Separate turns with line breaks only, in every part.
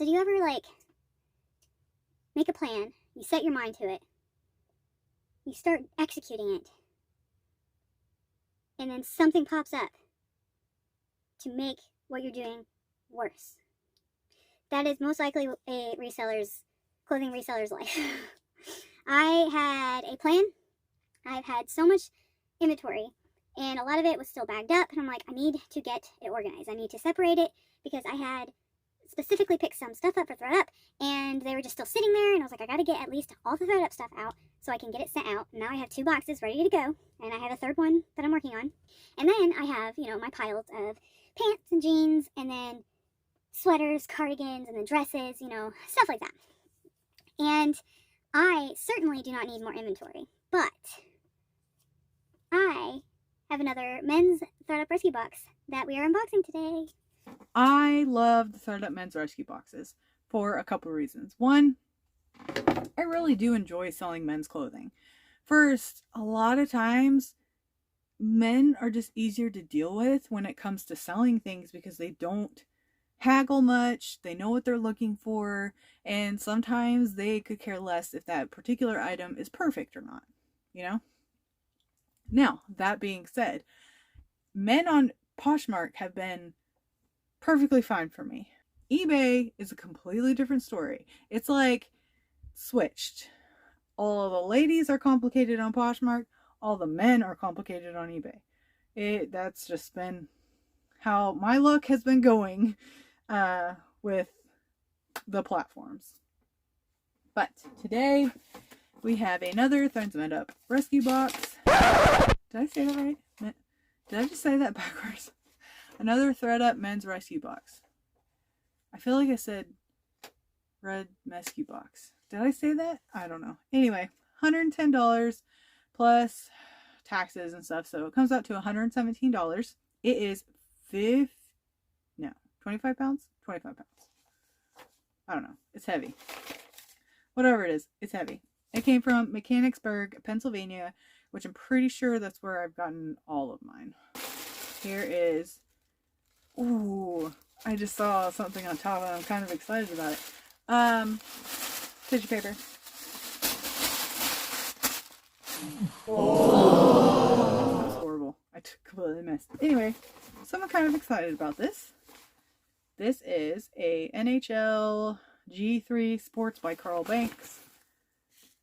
So do you ever like make a plan, you set your mind to it, you start executing it, and then something pops up to make what you're doing worse? That is most likely a clothing reseller's life. I had a plan. I've had so much inventory, and a lot of it was still bagged up, and I'm like, I need to get it organized. I need to separate it, because I had specifically picked some stuff up for Thredup, and they were just still sitting there, and I was like, I gotta get at least all the Thredup stuff out so I can get it sent out. And now I have 2 boxes ready to go, and I have a 3rd one that I'm working on. And then I have, you know, my piles of pants and jeans, and then sweaters, cardigans, and then dresses, you know, stuff like that. And I certainly do not need more inventory, but I have another men's Thredup Rescue box that we are unboxing today.
I love the Thredup Mens Rescue boxes for a couple of reasons. One, I really do enjoy selling men's clothing. First, a lot of times men are just easier to deal with when it comes to selling things, because they don't haggle much, they know what they're looking for, and sometimes they could care less if that particular item is perfect or not, you know? Now, that being said, men on Poshmark have been perfectly fine for me. eBay is a completely different story. It's like switched. All the ladies are complicated on Poshmark, all the men are complicated on eBay. That's just been how my luck has been going with the platforms. But today we have another Thredup Rescue box. Did I say that right? Did I just say that backwards? Another Thredup Mens Rescue box. I feel like I said Red Rescue box. Did I say that? I don't know. Anyway, $110 plus taxes and stuff, so it comes out to $117. It is 25 pounds? 25 pounds. I don't know. It's heavy. Whatever it is, it's heavy. It came from Mechanicsburg, Pennsylvania, which I'm pretty sure that's where I've gotten all of mine. Here is... Ooh, I just saw something on top and I'm kind of excited about it. Tissue paper. Oh, that's horrible. I completely missed. Anyway, so I'm kind of excited about this. This is a NHL G3 Sports by Carl Banks.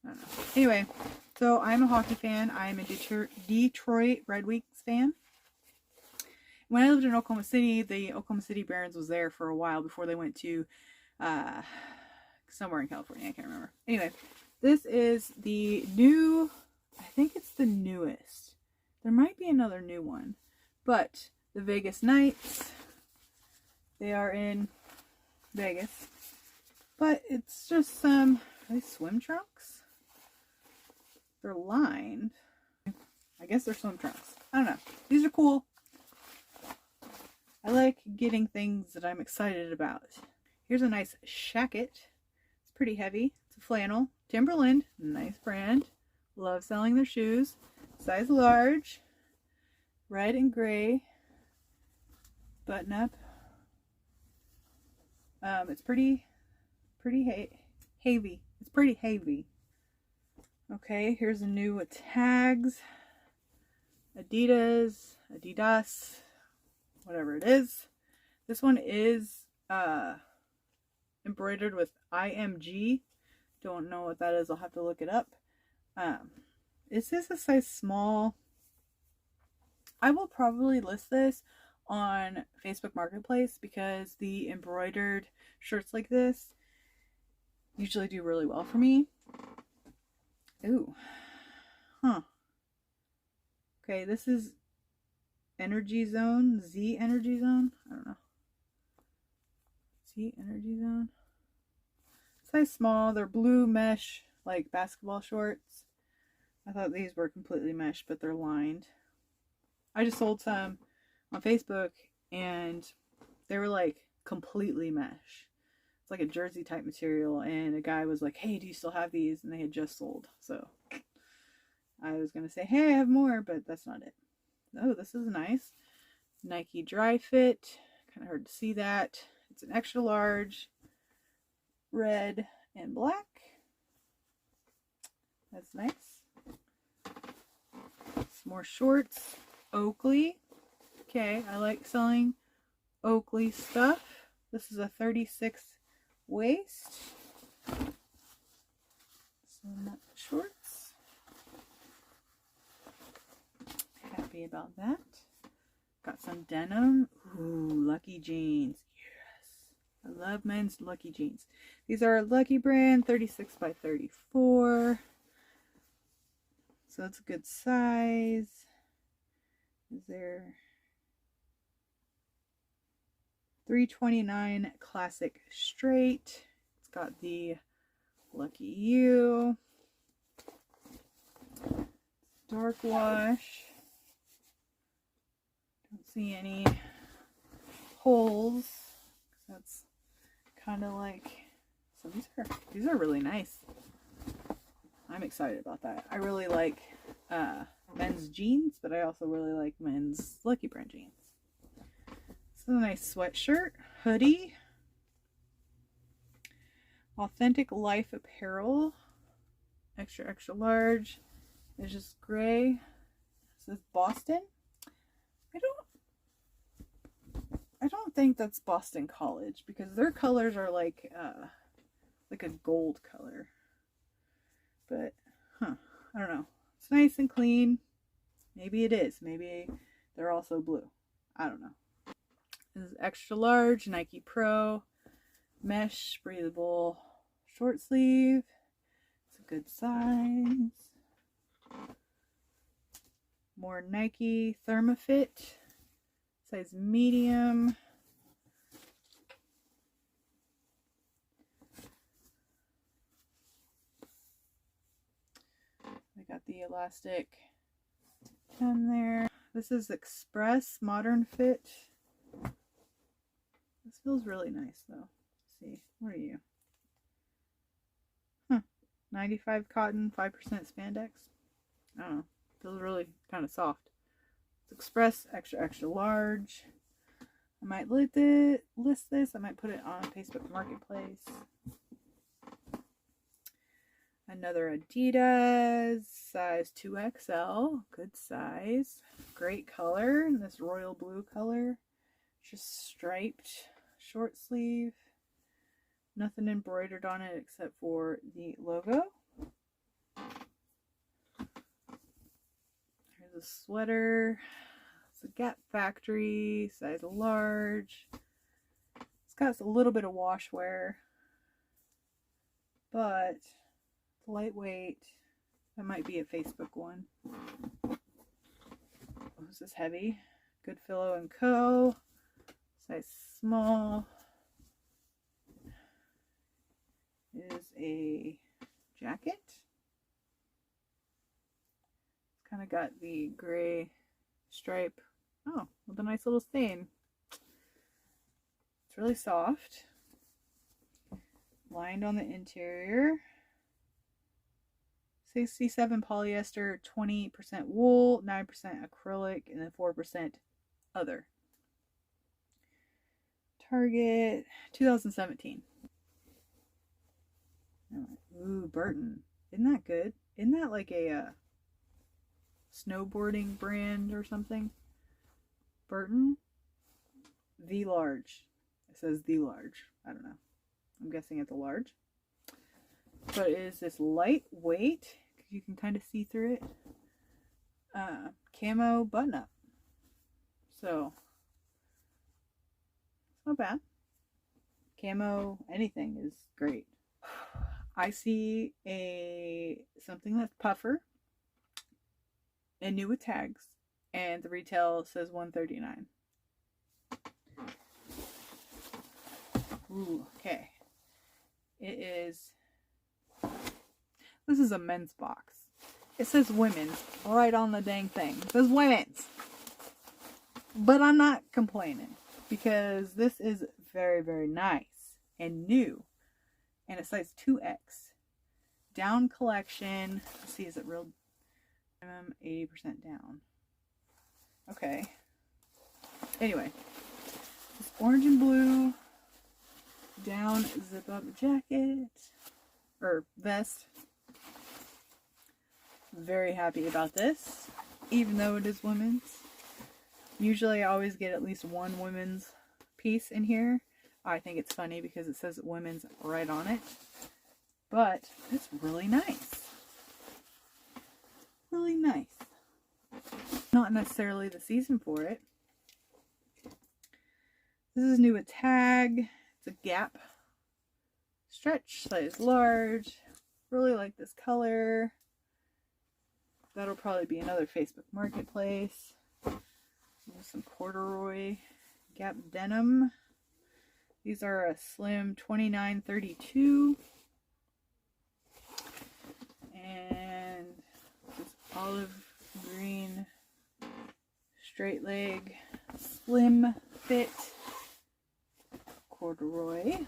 I don't know. Anyway, so I'm a hockey fan. I'm a Detroit Red Wings fan. When I lived in Oklahoma City, the Oklahoma City Barons was there for a while before they went to somewhere in California. I can't remember. Anyway, this is the new, I think it's the newest. There might be another new one. But the Vegas Knights, they are in Vegas. But it's just some, are they swim trunks? They're lined. I guess they're swim trunks. I don't know. These are cool. I like getting things that I'm excited about. Here's a nice shacket. It's pretty heavy. It's a flannel. Timberland. Nice brand. Love selling their shoes. Size large. Red and gray. Button up. It's pretty heavy. It's pretty heavy. Okay, here's a new with tags. Adidas. Whatever it is. This one is embroidered with IMG. Don't know what that is. I'll have to look it up. Is this a size small? I will probably list this on Facebook Marketplace because the embroidered shirts like this usually do really well for me. Ooh. Huh. Okay, this is Energy Zone. Z Energy Zone? I don't know. Z Energy Zone. Size small. They're blue mesh, like basketball shorts. I thought these were completely mesh, but they're lined. I just sold some on Facebook, and they were like completely mesh. It's like a jersey type material, and a guy was like, hey, do you still have these? And they had just sold. So I was going to say, hey, I have more, but that's not it. Oh, this is nice. Nike Dry Fit. Kind of hard to see that. It's an extra large. red and black. That's nice. Some more shorts. Oakley. Okay, I like selling Oakley stuff. This is a 36 waist. Some shorts. Happy about that. Got some denim. Ooh, Lucky jeans. Yes. I love men's Lucky jeans. These are a Lucky brand, 36 by 34. So that's a good size. Is there 329 classic straight. It's got the Lucky U. Dark wash. Don't see any holes. That's kind of like, so these are really nice. I'm excited about that. I really like men's jeans, but I also really like men's Lucky brand jeans. This is a nice sweatshirt, hoodie. Authentic Life apparel, extra extra large. It's just gray. It says Boston. I don't think that's Boston College, because their colors are like a gold color. But I don't know. It's nice and clean. Maybe it is. Maybe they're also blue. I don't know. This is extra large Nike Pro mesh breathable short sleeve. It's a good size. More Nike Thermafit, size medium. We got the elastic hem there. This is Express Modern Fit. This feels really nice though. Let's see, what are you? 95 cotton, 5% spandex. I don't know. Feels really kind of soft. It's Express, extra extra large. I might list this. I might put it on Facebook Marketplace. Another Adidas, size 2XL. Good size. Great color. This royal blue color. Just striped short sleeve. Nothing embroidered on it except for the logo. Here's a sweater. It's a Gap Factory, size large. It's got a little bit of wash wear, but it's lightweight. That might be a Facebook one. Oh, this is heavy. Goodfellow & Co. Size small. Is a jacket. It's kind of got the gray stripe. Oh, with a nice little stain. It's really soft. Lined on the interior. 67 polyester, 20% wool, 9% acrylic, and then 4% other. Target, 2017. Ooh, Burton. Isn't that good? Isn't that like a snowboarding brand or something? Burton? The large. It says the large. I don't know. I'm guessing it's a large. But it is this lightweight. You can kind of see through it. Camo button up. So, it's not bad. Camo anything is great. I see something that's puffer and new with tags, and the retail says $139. Ooh, okay. This is a men's box. It says women's right on the dang thing. It says women's. But I'm not complaining, because this is very, very nice and new. And it's size 2X. Down collection. Let's see, is it real? 80% down. Okay. Anyway. It's orange and blue. down zip up jacket or vest. Very happy about this, even though it is women's. Usually I always get at least one women's piece in here. I think it's funny because it says women's right on it, but it's really nice. Really nice. Not necessarily the season for it. This is new with tag. It's a Gap stretch, size large. Really like this color. That'll probably be another Facebook Marketplace. Some Corduroy Gap Denim. These are a slim 29-32. And this olive green straight leg slim fit corduroy.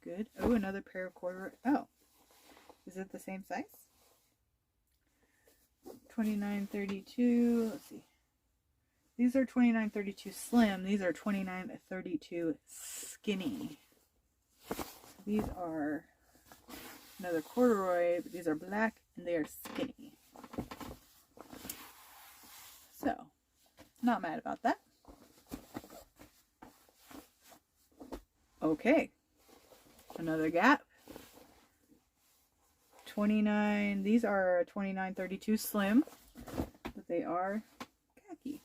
Good. Oh, another pair of corduroy. Oh, is it the same size? 29-32. Let's see. These are 29-32 slim. These are 29-32 skinny. These are another corduroy, but these are black and they are skinny. So, not mad about that. Okay. Another Gap. 29. These are 29-32 slim, but they are khaki.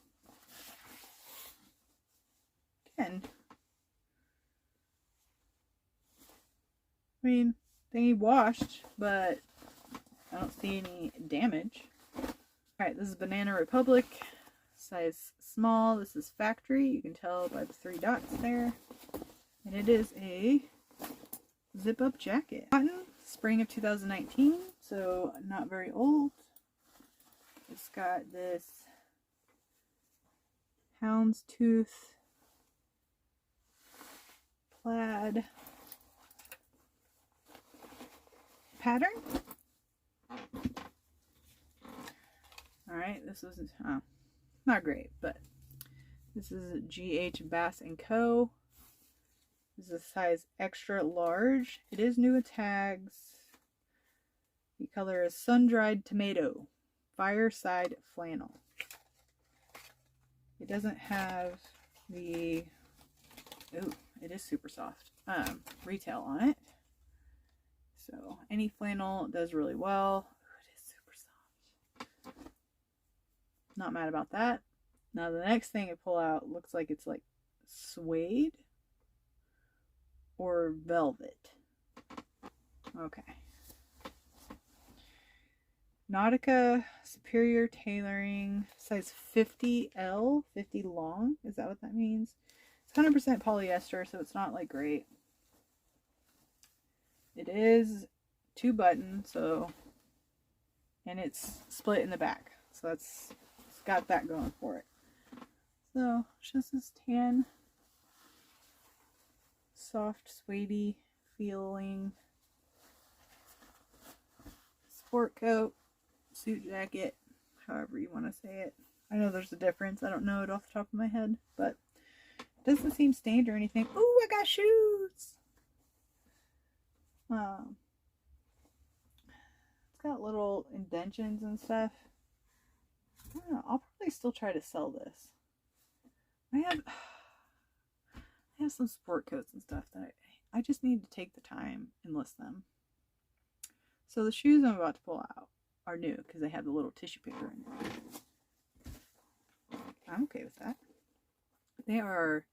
Again, I mean, they need washed, but I don't see any damage. Alright, this is Banana Republic, size small. This is factory. You can tell by the 3 dots there. And it is a zip-up jacket. Cotton, spring of 2019, so not very old. It's got this houndstooth plaid pattern. Alright, this is not great, but this is GH Bass & Co. This is a size extra large. It is new with tags. The color is sun-dried tomato, fireside flannel. It doesn't have the, ooh, it is super soft, retail on it. So any flannel does really well. Ooh, it is super soft. Not mad about that. Now the next thing I pull out looks like it's like suede or velvet. Okay. Nautica Superior Tailoring, size 50L, 50 long. Is that what that means? It's 100% polyester, so it's not like great. It is 2 buttons, so, and it's split in the back, so it's got that going for it. So it's just this tan, soft, suede feeling sport coat, suit jacket, however you want to say it. I know there's a difference. I don't know it off the top of my head, but it doesn't seem stained or anything. Ooh, I got shoes! It's got little indentions and stuff. I don't know. I'll probably still try to sell this. I have some sport coats and stuff that I just need to take the time and list them. So the shoes I'm about to pull out are new because they have the little tissue paper in it. I'm okay with that. They are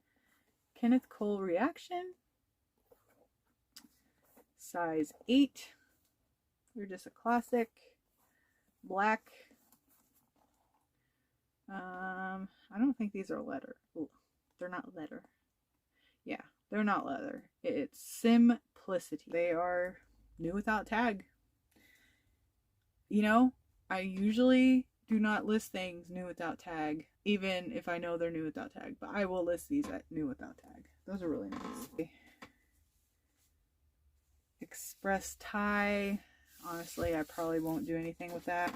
Kenneth Cole Reaction, size 8. They're just a classic black. I don't think these are leather. Ooh, they're not leather. Yeah, they're not leather. It's Simplicity. They are new without tag. You know, I usually do not list things new without tag, even if I know they're new without tag, but I will list these at new without tag. Those are really nice. Express tie. Honestly, I probably won't do anything with that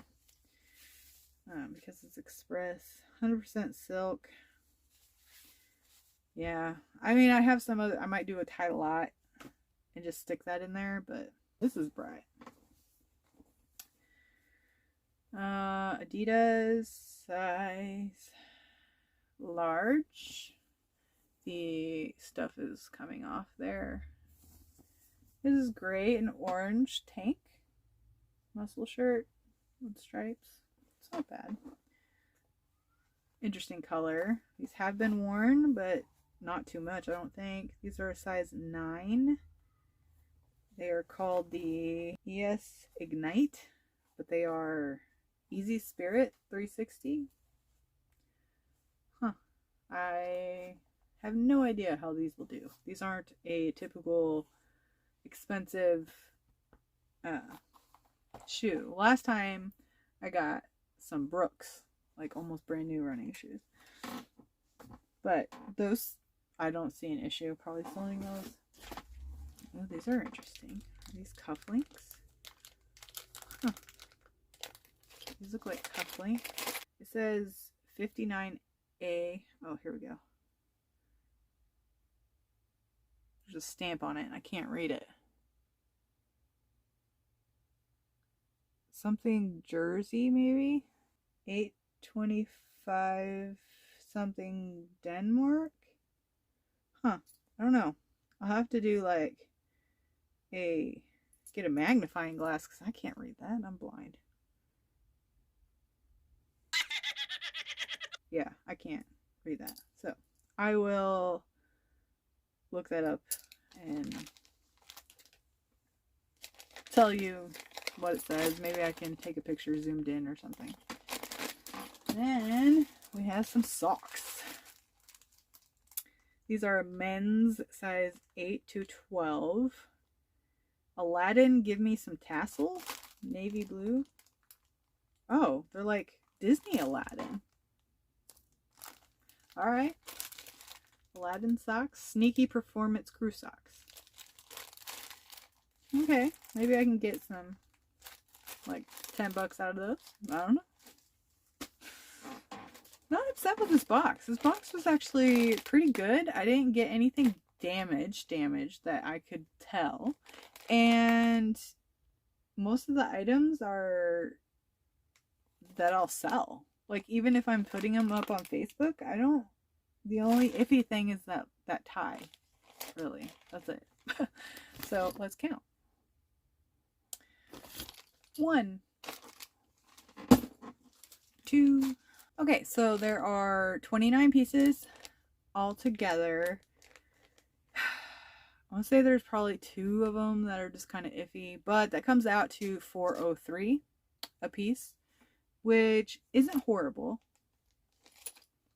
because it's express. 100% silk. Yeah, I mean, I have some other, I might do a tie a lot and just stick that in there, but this is bright. Adidas size large. The stuff is coming off there. This is gray and orange tank muscle shirt with stripes. It's not bad. Interesting color. These have been worn, but not too much, I don't think. These are a size 9. They are called the ES Ignite, but they are Easy Spirit 360. Huh. I have no idea how these will do. These aren't a typical expensive shoe. Last time I got some Brooks, like almost brand new running shoes. But those, I don't see an issue probably selling those. Oh, these are interesting. Are these cufflinks? Huh. These look like cufflinks. It says 59A. Oh, here we go. There's a stamp on it and I can't read it. Something Jersey, maybe? 825 something Denmark? Huh. I don't know. I'll have to do like get a magnifying glass because I can't read that. I'm blind. Yeah, I can't read that. So I will look that up and tell you what it says. Maybe I can take a picture zoomed in or something. Then we have some socks. These are men's size 8 to 12. Aladdin, give me some tassel. Navy blue. Oh, they're like Disney Aladdin. Alright. Aladdin socks. Sneaky performance crew socks. Okay, maybe I can get some, like, $10 out of those. I don't know. Not upset with this box. This box was actually pretty good. I didn't get anything damaged that I could tell. And most of the items are that I'll sell. Like, even if I'm putting them up on Facebook, the only iffy thing is that tie. Really. That's it. So, let's count. 1, 2. Okay, so there are 29 pieces all together. I want to say there's probably 2 of them that are just kind of iffy, but that comes out to $4.03 a piece, which isn't horrible.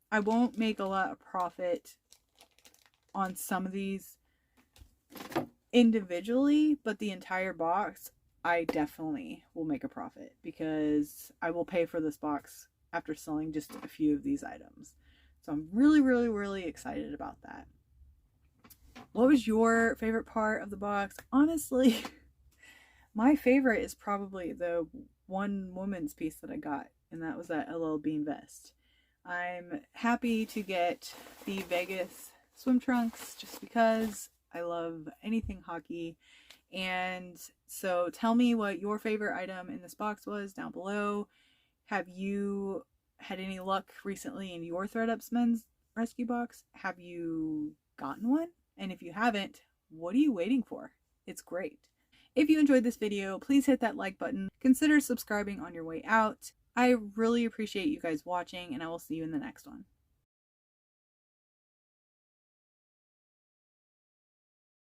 I won't make a lot of profit on some of these individually, but the entire box, I definitely will make a profit because I will pay for this box after selling just a few of these items. So I'm really, really, really excited about that. What was your favorite part of the box? Honestly, my favorite is probably the one woman's piece that I got, and that was that LL Bean vest. I'm happy to get the Vegas swim trunks just because I love anything hockey. And so tell me what your favorite item in this box was down below. Have you had any luck recently in your Thredup Mens Rescue box? Have you gotten one? And if you haven't, what are you waiting for? It's great. If you enjoyed this video, please hit that like button. Consider subscribing on your way out. I really appreciate you guys watching, and I will see you in the next one.